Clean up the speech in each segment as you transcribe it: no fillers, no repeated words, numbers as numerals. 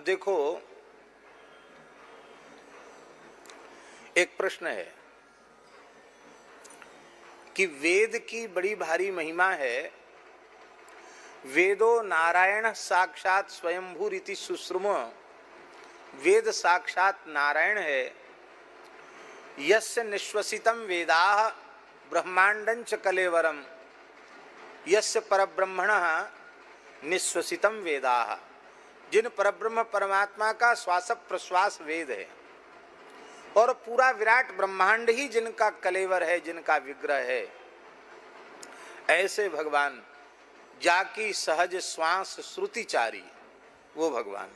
देखो, एक प्रश्न है कि वेद की बड़ी भारी महिमा है। वेदो नारायण साक्षात स्वयंभूरिति सुश्रुम। वेद साक्षात नारायण है। यस्य निश्वसितम वेदाः ब्रह्मांडंच कलेवरम यस्य परब्रह्मणः निश्वसितम वेदाः। जिन परब्रह्म परमात्मा का श्वास प्रश्वास वेद है और पूरा विराट ब्रह्मांड ही जिनका कलेवर है, जिनका विग्रह है, ऐसे भगवान जाकी सहज श्वास श्रुतिचारी, वो भगवान।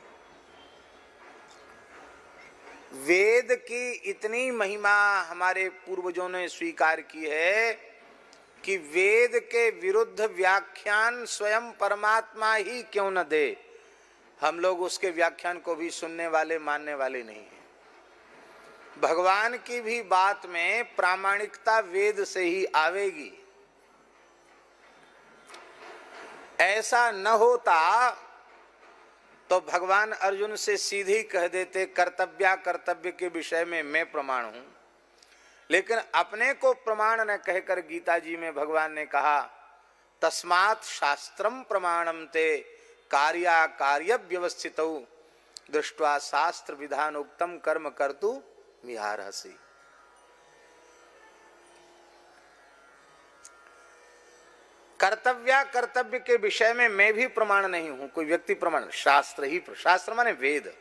वेद की इतनी महिमा हमारे पूर्वजों ने स्वीकार की है कि वेद के विरुद्ध व्याख्यान स्वयं परमात्मा ही क्यों न दे, हम लोग उसके व्याख्यान को भी सुनने वाले, मानने वाले नहीं हैं। भगवान की भी बात में प्रामाणिकता वेद से ही आवेगी। ऐसा न होता तो भगवान अर्जुन से सीधे कह देते कर्तव्य के विषय में मैं प्रमाण हूं। लेकिन अपने को प्रमाण न कहकर गीता जी में भगवान ने कहा तस्मात् शास्त्रम प्रमाणम ते कार्या कार्य व्यवस्थितौ दृष्ट्वा शास्त्र विधानोक्तम कर्म कर्तु मिहारहसि। कर्तव्य के विषय में मैं भी प्रमाण नहीं हूं, कोई व्यक्ति प्रमाण, शास्त्र ही। शास्त्र माने वेद,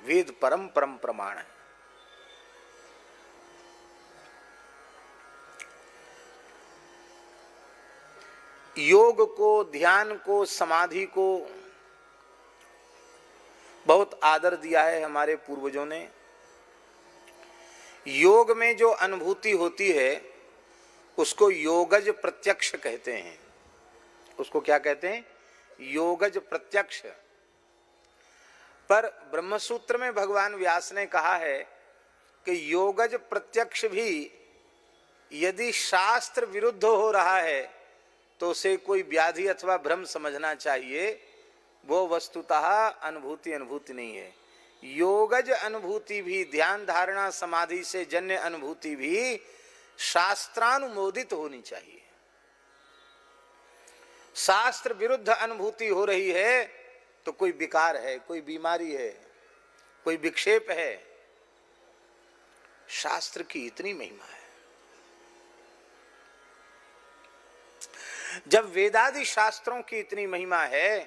वेद परम परम प्रमाण है। योग को, ध्यान को, समाधि को बहुत आदर दिया है हमारे पूर्वजों ने। योग में जो अनुभूति होती है उसको योगज प्रत्यक्ष कहते हैं। उसको क्या कहते हैं? योगज प्रत्यक्ष। पर ब्रह्मसूत्र में भगवान व्यास ने कहा है कि योगज प्रत्यक्ष भी यदि शास्त्र विरुद्ध हो रहा है तो उसे कोई व्याधि अथवा भ्रम समझना चाहिए। वो वस्तुतः अनुभूति नहीं है। योगज अनुभूति भी, ध्यान धारणा समाधि से जन्य अनुभूति भी शास्त्रानुमोदित होनी चाहिए। शास्त्र विरुद्ध अनुभूति हो रही है तो कोई विकार है, कोई बीमारी है, कोई विक्षेप है। शास्त्र की इतनी महिमा है। जब वेदादि शास्त्रों की इतनी महिमा है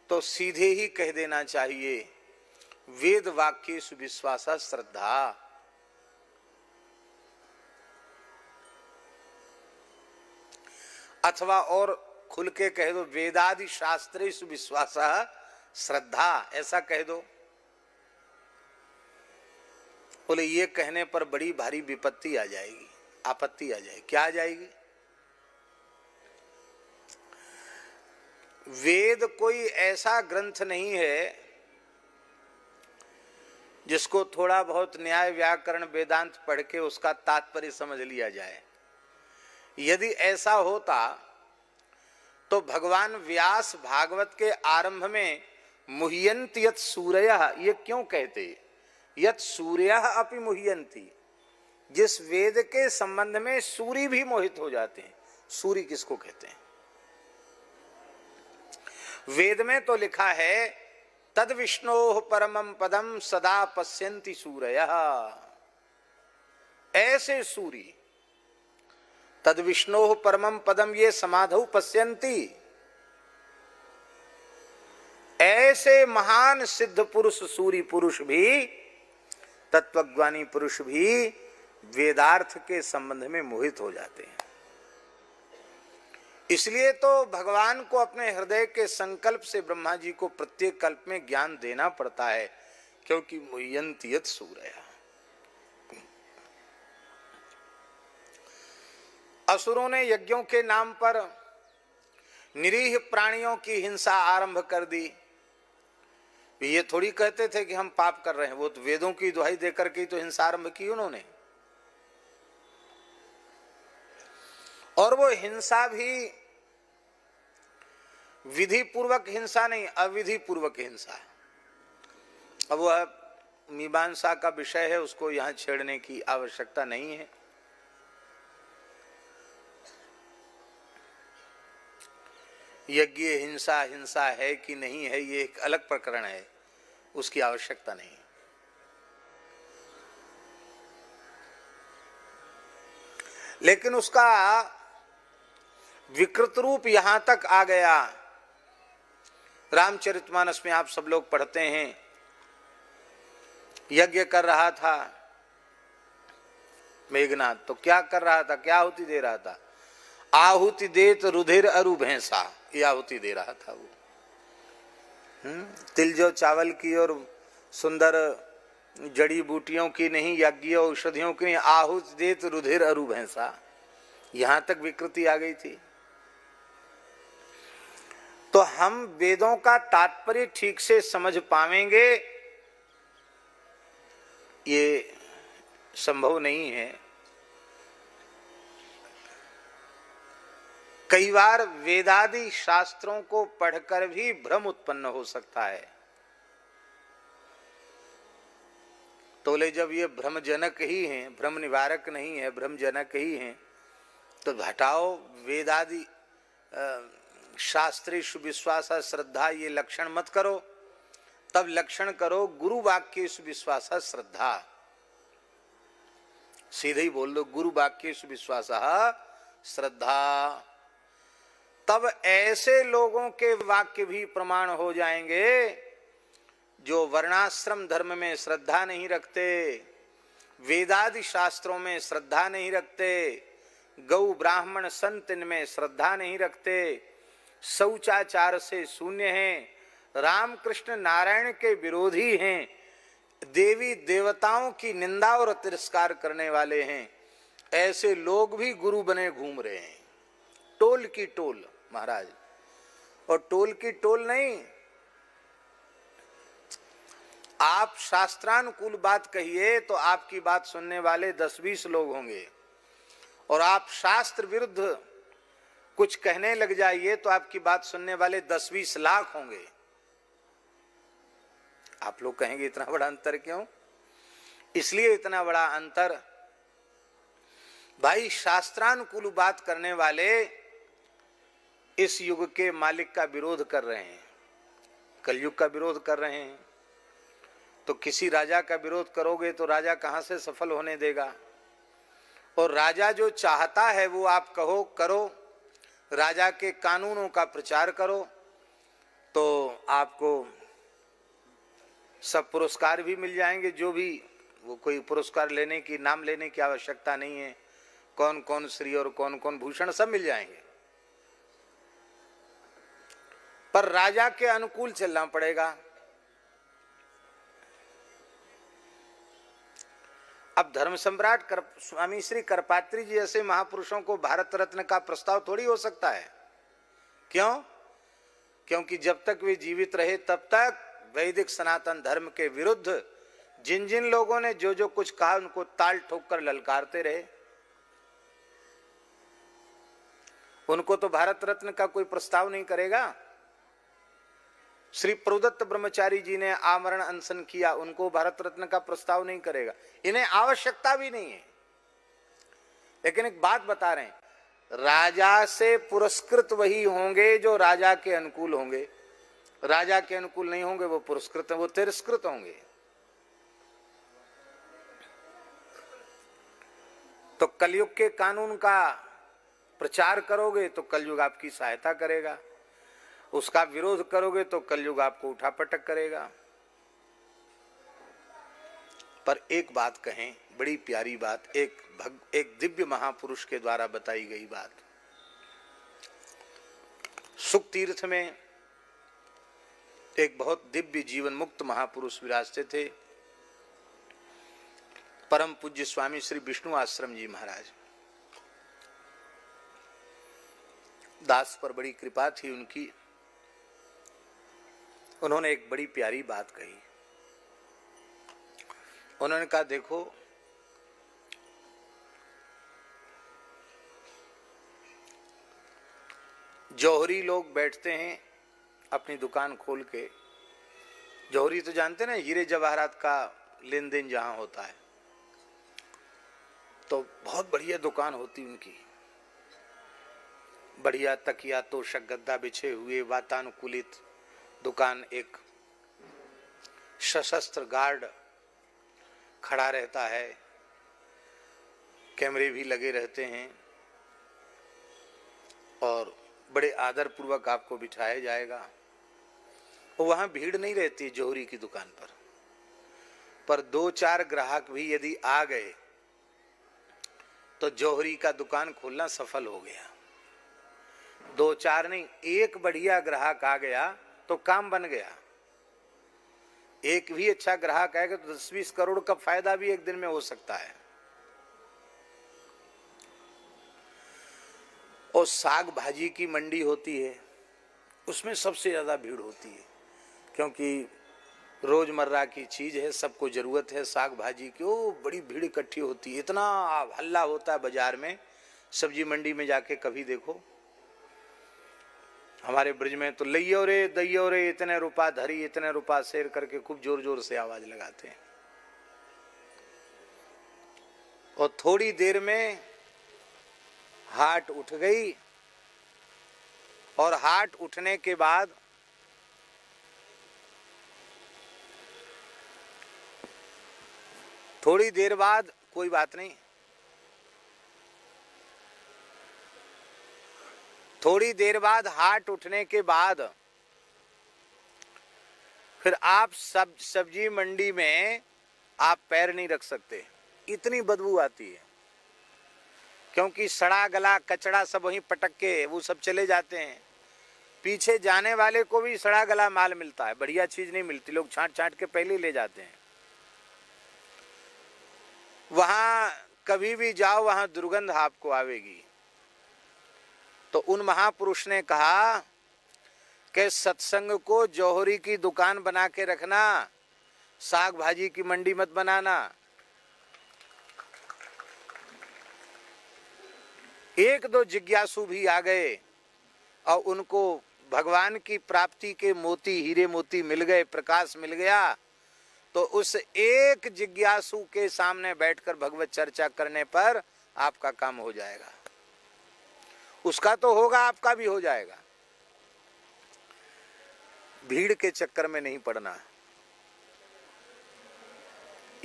तो सीधे ही कह देना चाहिए वेद वाक्येषु विश्वासा श्रद्धा। अथवा और खुल के कह दो वेदादि शास्त्रेषु विश्वासा श्रद्धा, ऐसा कह दो। बोले ये कहने पर बड़ी भारी विपत्ति आ जाएगी, आपत्ति आ जाएगी। क्या आ जाएगी? वेद कोई ऐसा ग्रंथ नहीं है जिसको थोड़ा बहुत न्याय व्याकरण वेदांत पढ़ के उसका तात्पर्य समझ लिया जाए। यदि ऐसा होता तो भगवान व्यास भागवत के आरंभ में मुह्यन्ति यत् सूरयः ये क्यों कहते? यत् सूर्यः अपि मुह्यन्ति। जिस वेद के संबंध में सूर्य भी मोहित हो जाते हैं। सूर्य किसको कहते हैं? वेद में तो लिखा है तद विष्णोः परमं पदम सदा पश्यन्ति सूरयः। ऐसे सूर्य तद विष्णोः परमं पदम ये समाधौ पश्यन्ति। ऐसे महान सिद्ध पुरुष, सूर्य पुरुष भी, तत्वज्ञानी पुरुष भी वेदार्थ के संबंध में मोहित हो जाते हैं। इसलिए तो भगवान को अपने हृदय के संकल्प से ब्रह्मा जी को प्रत्येक कल्प में ज्ञान देना पड़ता है, क्योंकि मुह्यन्ति यत् सूरयः। असुरों ने यज्ञों के नाम पर निरीह प्राणियों की हिंसा आरंभ कर दी। ये थोड़ी कहते थे कि हम पाप कर रहे हैं, वो तो वेदों की दुहाई देकर के तो हिंसा आरंभ की उन्होंने। और वो हिंसा भी विधि पूर्वक हिंसा नहीं, अविधि पूर्वक हिंसा है। अब वह मीमांसा का विषय है, उसको यहाँ छेड़ने की आवश्यकता नहीं है। यज्ञ हिंसा हिंसा है कि नहीं है, ये एक अलग प्रकरण है, उसकी आवश्यकता नहीं है। लेकिन उसका विकृत रूप यहां तक आ गया। रामचरितमानस में आप सब लोग पढ़ते हैं, यज्ञ कर रहा था मेघनाथ, तो क्या कर रहा था, क्या आहुति दे रहा था? आहुति देत रुधिर अरु भैंसा, ये आहुति दे रहा था वो। तिल जो चावल की और सुंदर जड़ी बूटियों की नहीं, यज्ञ औषधियों की नहीं, आहुति देत रुधिर अरु भैंसा, यहां तक विकृति आ गई थी। तो हम वेदों का तात्पर्य ठीक से समझ पावेंगे, ये संभव नहीं है। कई बार वेदादि शास्त्रों को पढ़कर भी भ्रम उत्पन्न हो सकता है। तोले जब ये भ्रमजनक ही हैं, भ्रम निवारक नहीं है, भ्रमजनक ही हैं, तो हटाओ वेदादि शास्त्रेषु विश्वास श्रद्धा, ये लक्षण मत करो। तब लक्षण करो गुरु वाक्येषु विश्वास श्रद्धा, सीधे ही बोल दो गुरु वाक्येषु विश्वास श्रद्धा। तब ऐसे लोगों के वाक्य भी प्रमाण हो जाएंगे जो वर्णाश्रम धर्म में श्रद्धा नहीं रखते, वेदादि शास्त्रों में श्रद्धा नहीं रखते, गौ ब्राह्मण संत इनमें श्रद्धा नहीं रखते, शौचाचार से शून्य हैं, रामकृष्ण नारायण के विरोधी हैं, देवी देवताओं की निंदा और तिरस्कार करने वाले हैं। ऐसे लोग भी गुरु बने घूम रहे हैं, टोल की टोल महाराज। और टोल की टोल नहीं, आप शास्त्रानुकूल बात कहिए तो आपकी बात सुनने वाले 10-20 लोग होंगे, और आप शास्त्र विरुद्ध कुछ कहने लग जाइए तो आपकी बात सुनने वाले 10-20 लाख होंगे। आप लोग कहेंगे इतना बड़ा अंतर क्यों? इसलिए इतना बड़ा अंतर, भाई शास्त्रानुकूल बात करने वाले इस युग के मालिक का विरोध कर रहे हैं, कलयुग का विरोध कर रहे हैं। तो किसी राजा का विरोध करोगे तो राजा कहां से सफल होने देगा? और राजा जो चाहता है वो आप कहो करो, राजा के कानूनों का प्रचार करो, तो आपको सब पुरस्कार भी मिल जाएंगे। जो भी, वो कोई पुरस्कार लेने की, नाम लेने की आवश्यकता नहीं है, कौन कौन श्री और कौन कौन भूषण सब मिल जाएंगे, पर राजा के अनुकूल चलना पड़ेगा। अब धर्म सम्राट स्वामी श्री करपात्री जी जैसे महापुरुषों को भारत रत्न का प्रस्ताव थोड़ी हो सकता है। क्यों? क्योंकि जब तक वे जीवित रहे तब तक वैदिक सनातन धर्म के विरुद्ध जिन जिन लोगों ने जो जो कुछ कहा उनको ताल ठोक कर ललकारते रहे। उनको तो भारत रत्न का कोई प्रस्ताव नहीं करेगा। श्री प्रदत्त ब्रह्मचारी जी ने आमरण अनशन किया, उनको भारत रत्न का प्रस्ताव नहीं करेगा, इन्हें आवश्यकता भी नहीं है। लेकिन एक बात बता रहे हैं, राजा से पुरस्कृत वही होंगे जो राजा के अनुकूल होंगे, राजा के अनुकूल नहीं होंगे वो पुरस्कृत, वो तिरस्कृत होंगे। तो कलयुग के कानून का प्रचार करोगे तो कलयुग आपकी सहायता करेगा, उसका विरोध करोगे तो कलयुग आपको उठापटक करेगा। पर एक बात कहें, बड़ी प्यारी बात, एक दिव्य महापुरुष के द्वारा बताई गई बात। सुख तीर्थ में एक बहुत दिव्य जीवन मुक्त महापुरुष विराजते थे, परम पूज्य स्वामी श्री विष्णु आश्रम जी महाराज। दास पर बड़ी कृपा थी उनकी। उन्होंने एक बड़ी प्यारी बात कही। उन्होंने कहा, देखो जौहरी लोग बैठते हैं अपनी दुकान खोल के, जौहरी तो जानते ना, हीरे जवाहरात का लेन देन जहां होता है, तो बहुत बढ़िया दुकान होती उनकी, बढ़िया तकिया तोशक गद्दा बिछे हुए, वातानुकूलित दुकान। एक सशस्त्र गार्ड खड़ा रहता है, कैमरे भी लगे रहते हैं, और बड़े आदर पूर्वक आपको बिठाया जाएगा। और वहां भीड़ नहीं रहती जौहरी की दुकान पर 2-4 ग्राहक भी यदि आ गए तो जौहरी का दुकान खोलना सफल हो गया। 2-4 नहीं, एक बढ़िया ग्राहक आ गया तो काम बन गया। एक भी अच्छा ग्राहक आएगा तो 10-20 करोड़ का फायदा भी एक दिन में हो सकता है। और साग भाजी की मंडी होती है, उसमें सबसे ज्यादा भीड़ होती है, क्योंकि रोजमर्रा की चीज है, सबको जरूरत है साग भाजी की। ओ बड़ी भीड़ इकट्ठी होती है, इतना हल्ला होता है बाजार में। सब्जी मंडी में जाके कभी देखो, हमारे ब्रज में तो लइयो रे दैयो रे, इतने रुपा धरी, इतने रुपा शेर करके खूब जोर जोर से आवाज लगाते हैं। और थोड़ी देर में हाट उठ गई, और हाट उठने के बाद थोड़ी देर बाद, कोई बात नहीं, थोड़ी देर बाद हाट उठने के बाद फिर आप सब्जी मंडी में आप पैर नहीं रख सकते, इतनी बदबू आती है। क्योंकि सड़ा गला कचड़ा सब वहीं पटक के वो सब चले जाते हैं। पीछे जाने वाले को भी सड़ा गला माल मिलता है, बढ़िया चीज नहीं मिलती, लोग छांट छांट के पहले ही ले जाते हैं। वहां कभी भी जाओ, वहां दुर्गंध आपको आवेगी। तो उन महापुरुष ने कहा कि सत्संग को जौहरी की दुकान बना के रखना, साग भाजी की मंडी मत बनाना। एक दो जिज्ञासु भी आ गए और उनको भगवान की प्राप्ति के मोती, हीरे मोती मिल गए, प्रकाश मिल गया, तो उस एक जिज्ञासु के सामने बैठकर भगवत चर्चा करने पर आपका काम हो जाएगा। उसका तो होगा, आपका भी हो जाएगा। भीड़ के चक्कर में नहीं पड़ना,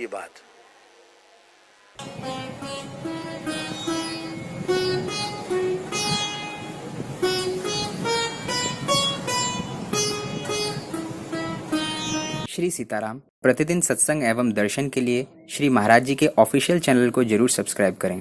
ये बात। श्री सीताराम प्रतिदिन सत्संग एवं दर्शन के लिए श्री महाराज जी के ऑफिशियल चैनल को जरूर सब्सक्राइब करें।